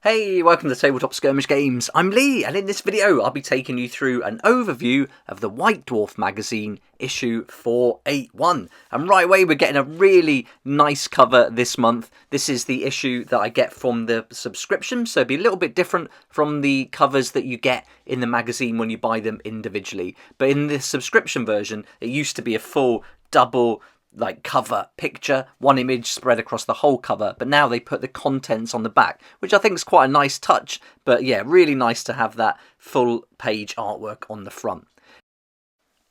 Hey, welcome to Tabletop Skirmish Games. I'm Lee, and in this video I'll be taking you through an overview of the White Dwarf magazine issue 481. And right away we're getting a really nice cover this month. This is the issue that I get from the subscription, so it'll be a little bit different from the covers that you get in the magazine when you buy them individually. But in the subscription version, it used to be a full double cover picture, one image spread across the whole cover, but now they put the contents on the back, which I think is quite a nice touch. But yeah, really nice to have that full page artwork on the front.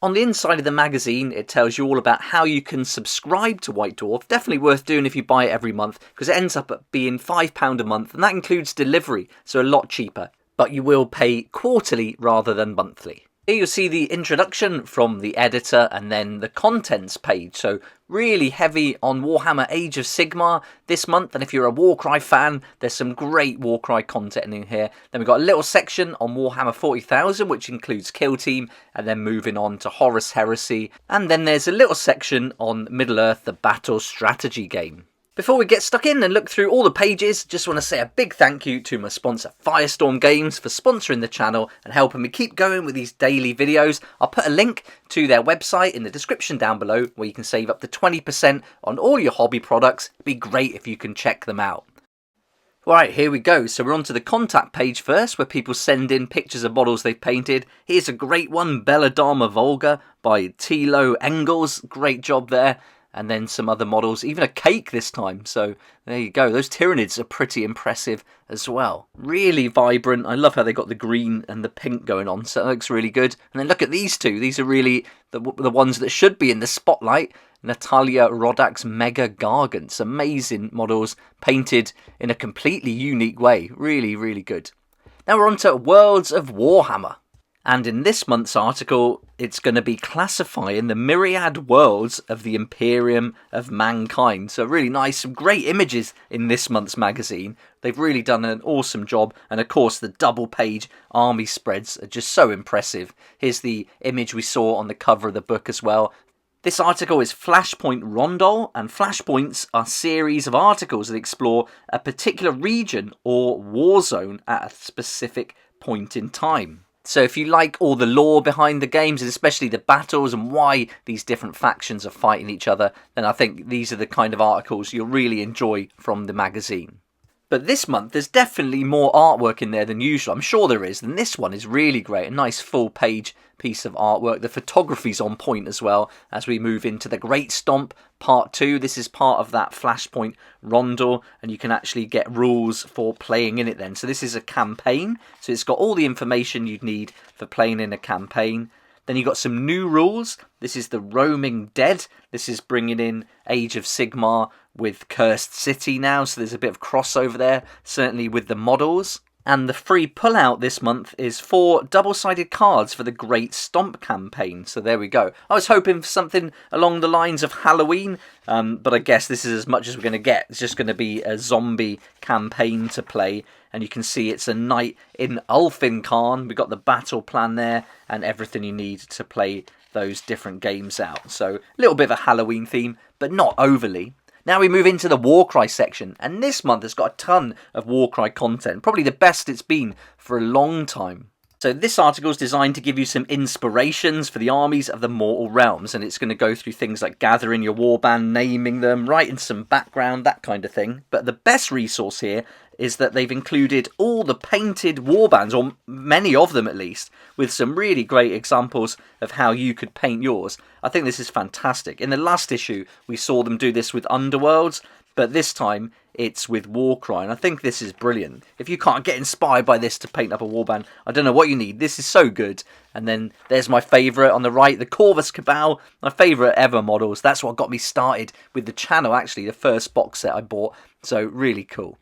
On the inside of the magazine, it tells you all about how you can subscribe to White Dwarf. Definitely worth doing if you buy it every month, because it ends up being £5 a month, and that includes delivery, so a lot cheaper. But you will pay quarterly rather than monthly. Here you'll see the introduction from the editor and then the contents page. So really heavy on Warhammer Age of Sigmar this month. And if you're a Warcry fan, there's some great Warcry content in here. Then we've got a little section on Warhammer 40,000, which includes Kill Team, and then moving on to Horus Heresy. And then there's a little section on Middle-earth, the battle strategy game. Before we get stuck in and look through all the pages, just want to say a big thank you to my sponsor Firestorm Games for sponsoring the channel and helping me keep going with these daily videos. I'll put a link to their website in the description down below where you can save up to 20% on all your hobby products. It'd be great if you can check them out. Right, here we go. So we're on to the contact page first, where people send in pictures of models they've painted. Here's a great one, Belladama Volga by Tilo Engels. Great job there. And then some other models, even a cake this time. So there you go. Those Tyranids are pretty impressive as well. Really vibrant. I love how they got the green and the pink going on. So it looks really good. And then look at these two. These are really the ones that should be in the spotlight. Natalia Rodak's Mega Gargants. Amazing models painted in a completely unique way. Really, really good. Now we're on to Worlds of Warhammer. And in this month's article, it's going to be classifying the myriad worlds of the Imperium of Mankind. So really nice, some great images in this month's magazine. They've really done an awesome job. And of course, the double-page army spreads are just so impressive. Here's the image we saw on the cover of the book as well. This article is Flashpoint Rondol, and Flashpoints are series of articles that explore a particular region or war zone at a specific point in time. So if you like all the lore behind the games, and especially the battles and why these different factions are fighting each other, then I think these are the kind of articles you'll really enjoy from the magazine. But this month, there's definitely more artwork in there than usual. I'm sure there is, and this one is really great. A nice full-page piece of artwork. The photography's on point as well as we move into the Great Stomp Part 2. This is part of that Flashpoint Rondor, and you can actually get rules for playing in it then. So this is a campaign, so it's got all the information you'd need for playing in a campaign. Then you've got some new rules. This is the Roaming Dead. This is bringing in Age of Sigmar with Cursed City now, so there's a bit of crossover there, certainly with the models. And the free pullout this month is 4 double-sided cards for the Great Stomp campaign. So there we go. I was hoping for something along the lines of Halloween, but I guess this is as much as we're going to get. It's just going to be a zombie campaign to play. And you can see it's a night in Ulfin-Khan. We've got the battle plan there and everything you need to play those different games out. So a little bit of a Halloween theme, but not overly. Now we move into the Warcry section, and this month has got a ton of Warcry content, probably the best it's been for a long time. So this article is designed to give you some inspirations for the armies of the mortal realms, and it's going to go through things like gathering your warband, naming them, writing some background, that kind of thing. But the best resource here is that they've included all the painted warbands, or many of them at least, with some really great examples of how you could paint yours. I think this is fantastic. In the last issue, we saw them do this with Underworlds, but this time it's with Warcry, and I think this is brilliant. If you can't get inspired by this to paint up a warband, I don't know what you need. This is so good. And then there's my favourite on the right, the Corvus Cabal, my favourite ever models. That's what got me started with the channel, actually, the first box set I bought. So really cool.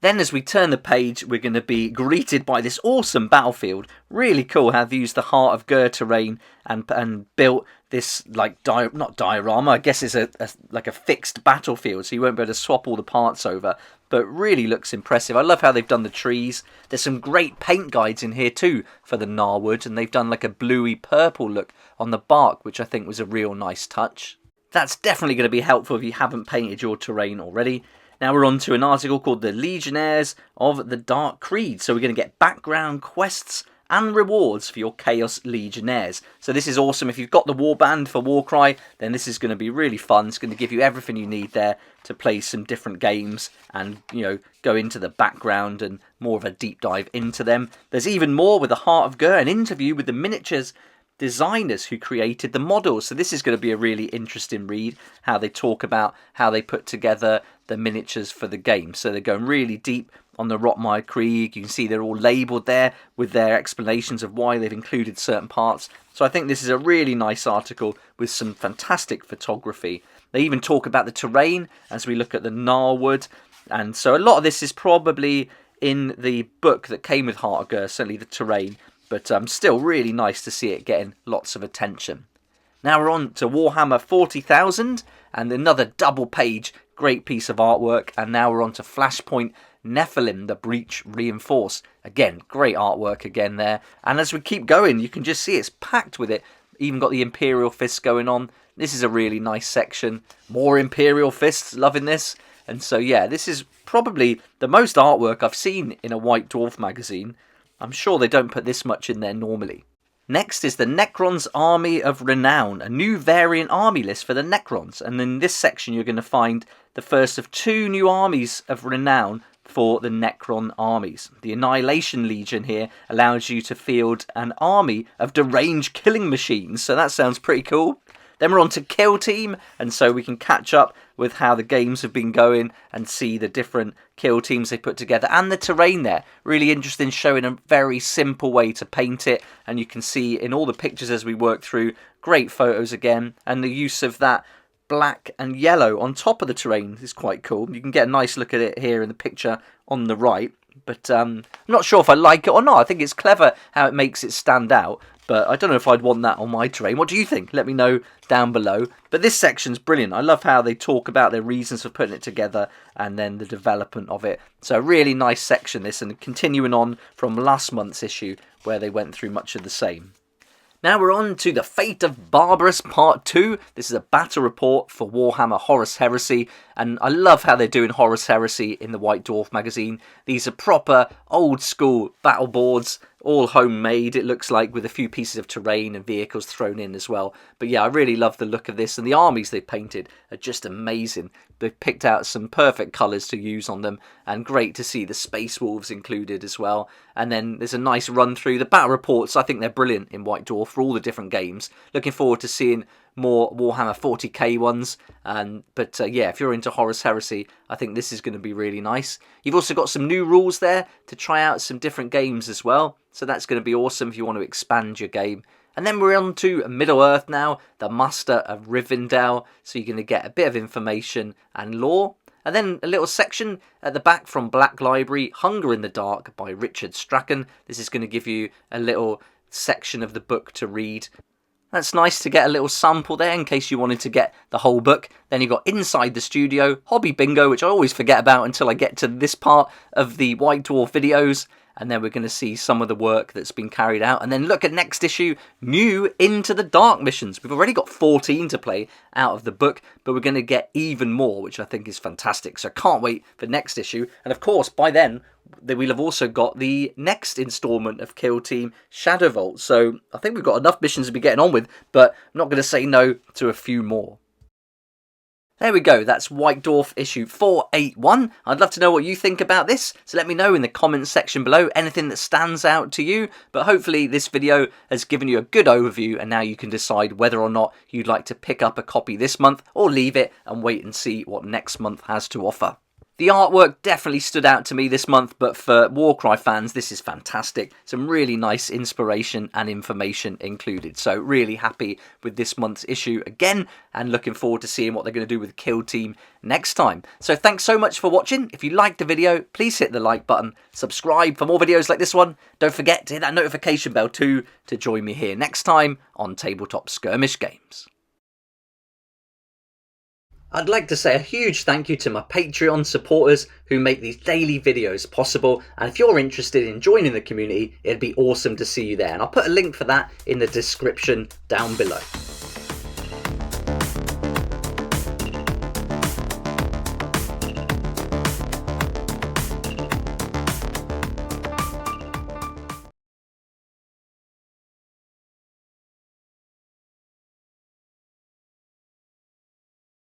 Then as we turn the page, we're going to be greeted by this awesome battlefield. Really cool how they've used the Heart of Gur terrain and built this, not diorama, I guess it's like a fixed battlefield, so you won't be able to swap all the parts over, but really looks impressive. I love how they've done the trees. There's some great paint guides in here too for the Narwood, and they've done like a bluey purple look on the bark, which I think was a real nice touch. That's definitely going to be helpful if you haven't painted your terrain already. Now we're on to an article called The Legionnaires of the Dark Creed. So we're going to get background quests and rewards for your Chaos Legionnaires. So this is awesome. If you've got the warband for Warcry, then this is going to be really fun. It's going to give you everything you need there to play some different games and, you know, go into the background and more of a deep dive into them. There's even more with the Heart of Gur, an interview with the miniatures designers who created the models. So this is going to be a really interesting read, how they talk about how they put together the miniatures for the game. So they're going really deep on the Rotmire Krieg. You can see they're all labelled there with their explanations of why they've included certain parts. So I think this is a really nice article with some fantastic photography. They even talk about the terrain as we look at the Gnarlwood. And so a lot of this is probably in the book that came with Heart of Gur, certainly the terrain. But still really nice to see it getting lots of attention. Now we're on to Warhammer 40,000 and another double page, great piece of artwork. And now we're on to Flashpoint Nephilim, the Breach Reinforced. Again, great artwork again there. And as we keep going, you can just see it's packed with it. Even got the Imperial Fists going on. This is a really nice section. More Imperial Fists, loving this. And so yeah, this is probably the most artwork I've seen in a White Dwarf magazine. I'm sure they don't put this much in there normally. Next is the Necrons Army of Renown, a new variant army list for the Necrons. And in this section you're going to find the first of 2 new armies of renown for the Necron armies. The Annihilation Legion here allows you to field an army of deranged killing machines, so that sounds pretty cool. Then we're on to Kill Team, and so we can catch up with how the games have been going and see the different kill teams they put together and the terrain there. Really interesting, showing a very simple way to paint it, and you can see in all the pictures as we work through, great photos again, and the use of that black and yellow on top of the terrain is quite cool. You can get a nice look at it here in the picture on the right, but I'm not sure if I like it or not. I think it's clever how it makes it stand out, but I don't know if I'd want that on my terrain. What do you think? Let me know down below. But this section's brilliant. I love how they talk about their reasons for putting it together and then the development of it. So a really nice section this, and continuing on from last month's issue where they went through much of the same. Now we're on to the Fate of Barbarous Part 2. This is a battle report for Warhammer Horus Heresy, and I love how they're doing Horus Heresy in the White Dwarf magazine. These are proper old school battle boards, all homemade it looks like, with a few pieces of terrain and vehicles thrown in as well. But yeah, I really love the look of this, and the armies they painted are just amazing. They've picked out some perfect colours to use on them, and great to see the Space Wolves included as well. And then there's a nice run through the battle reports. I think they're brilliant in White Dwarf for all the different games. Looking forward to seeing more Warhammer 40k ones. But yeah, if you're into Horus Heresy, I think this is going to be really nice. You've also got some new rules there to try out some different games as well. So that's going to be awesome if you want to expand your game. And then we're on to Middle-earth now, the Muster of Rivendell. So you're going to get a bit of information and lore. And then a little section at the back from Black Library, Hunger in the Dark by Richard Strachan. This is going to give you a little section of the book to read. That's nice to get a little sample there in case you wanted to get the whole book. Then you've got Inside the Studio, Hobby Bingo, which I always forget about until I get to this part of the White Dwarf videos. And then we're going to see some of the work that's been carried out. And then look at next issue, new Into the Dark missions. We've already got 14 to play out of the book, but we're going to get even more, which I think is fantastic. So I can't wait for next issue. And of course, by then, we'll have also got the next instalment of Kill Team Shadow Vault. So I think we've got enough missions to be getting on with, but I'm not going to say no to a few more. There we go, that's White Dwarf issue 481. I'd love to know what you think about this, so let me know in the comments section below anything that stands out to you. But hopefully this video has given you a good overview, and now you can decide whether or not you'd like to pick up a copy this month or leave it and wait and see what next month has to offer. The artwork definitely stood out to me this month, but for Warcry fans, this is fantastic. Some really nice inspiration and information included. So really happy with this month's issue again, and looking forward to seeing what they're going to do with Kill Team next time. So thanks so much for watching. If you liked the video, please hit the like button, subscribe for more videos like this one. Don't forget to hit that notification bell too to join me here next time on Tabletop Skirmish Games. I'd like to say a huge thank you to my Patreon supporters who make these daily videos possible, and if you're interested in joining the community, it'd be awesome to see you there, and I'll put a link for that in the description down below.